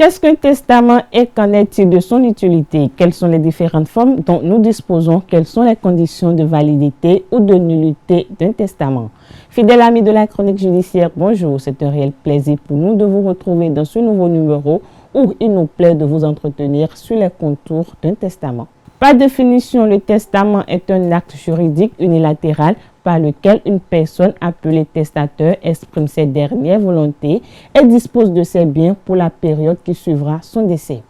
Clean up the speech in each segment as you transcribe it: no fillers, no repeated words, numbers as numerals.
Qu'est-ce qu'un testament et qu'en est-il de son utilité? Quelles sont les différentes formes dont nous disposons? Quelles sont les conditions de validité ou de nullité d'un testament? Fidèles amis de la chronique judiciaire, bonjour. C'est un réel plaisir pour nous de vous retrouver dans ce nouveau numéro où il nous plaît de vous entretenir sur les contours d'un testament. Par définition, le testament est un acte juridique unilatéral par lequel une personne appelée testateur exprime ses dernières volontés et dispose de ses biens pour la période qui suivra son décès.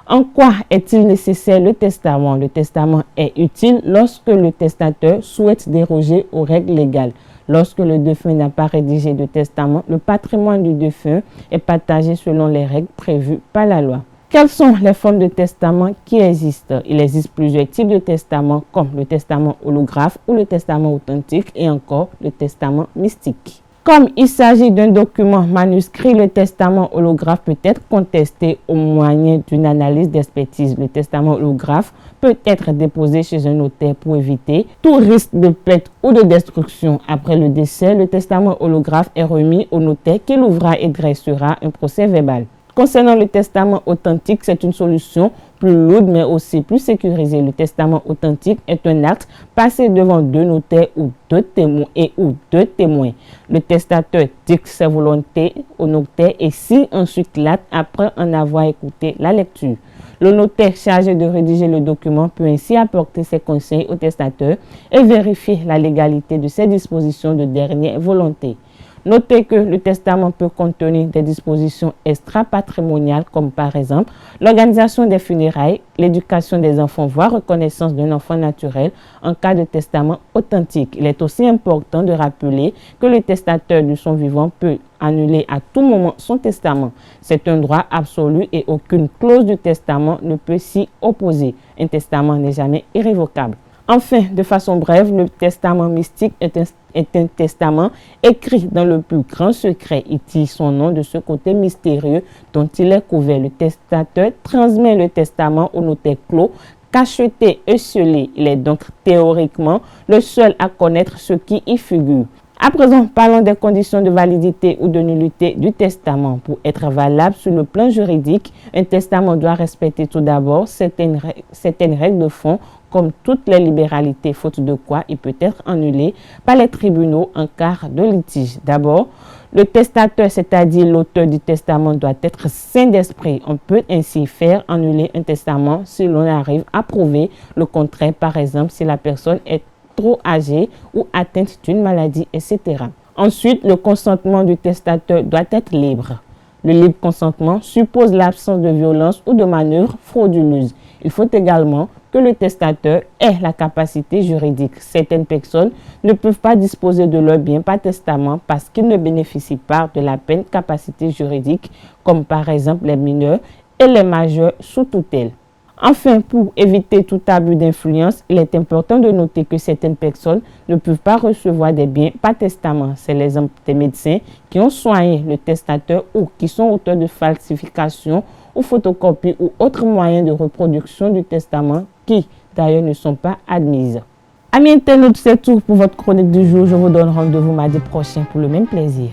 En quoi est-il nécessaire le testament? Le testament est utile lorsque le testateur souhaite déroger aux règles légales. Lorsque le défunt n'a pas rédigé de testament, le patrimoine du défunt est partagé selon les règles prévues par la loi. Quelles sont les formes de testament qui existent? Il existe plusieurs types de testaments comme le testament holographe ou le testament authentique et encore le testament mystique. Comme il s'agit d'un document manuscrit, le testament holographe peut être contesté au moyen d'une analyse d'expertise. Le testament holographe peut être déposé chez un notaire pour éviter tout risque de perte ou de destruction. Après le décès, le testament holographe est remis au notaire qui l'ouvrira et dressera un procès verbal. Concernant le testament authentique, c'est une solution plus lourde mais aussi plus sécurisée. Le testament authentique est un acte passé devant deux notaires ou deux témoins. Le testateur dicte ses volontés au notaire et signe ensuite l'acte après en avoir écouté la lecture. Le notaire chargé de rédiger le document peut ainsi apporter ses conseils au testateur et vérifier la légalité de ses dispositions de dernière volonté. Notez que le testament peut contenir des dispositions extra-patrimoniales comme par exemple l'organisation des funérailles, l'éducation des enfants, voire reconnaissance d'un enfant naturel en cas de testament authentique. Il est aussi important de rappeler que le testateur de son vivant peut annuler à tout moment son testament. C'est un droit absolu et aucune clause du testament ne peut s'y opposer. Un testament n'est jamais irrévocable. Enfin, de façon brève, le testament mystique est un testament écrit dans le plus grand secret. Il tire son nom de ce côté mystérieux dont il est couvert. Le testateur transmet le testament au notaire clos, cacheté et scellé. Il est donc théoriquement le seul à connaître ce qui y figure. À présent, parlons des conditions de validité ou de nullité du testament. Pour être valable sur le plan juridique, un testament doit respecter tout d'abord certaines règles de fond, comme toutes les libéralités, faute de quoi il peut être annulé par les tribunaux en cas de litige. D'abord, le testateur, c'est-à-dire l'auteur du testament, doit être sain d'esprit. On peut ainsi faire annuler un testament si l'on arrive à prouver le contraire, par exemple si la personne est trop âgée ou atteinte d'une maladie, etc. Ensuite, le consentement du testateur doit être libre. Le libre consentement suppose l'absence de violence ou de manœuvre frauduleuse. Il faut également que le testateur ait la capacité juridique. Certaines personnes ne peuvent pas disposer de leurs biens par testament parce qu'ils ne bénéficient pas de la pleine capacité juridique, comme par exemple les mineurs et les majeurs sous tutelle. Enfin, pour éviter tout abus d'influence, il est important de noter que certaines personnes ne peuvent pas recevoir des biens par testament. C'est l'exemple des médecins qui ont soigné le testateur ou qui sont auteurs de falsification ou photocopies ou autres moyens de reproduction du testament qui, d'ailleurs, ne sont pas admises. Amis internautes, c'est tout pour votre chronique du jour. Je vous donne rendez-vous mardi prochain pour le même plaisir.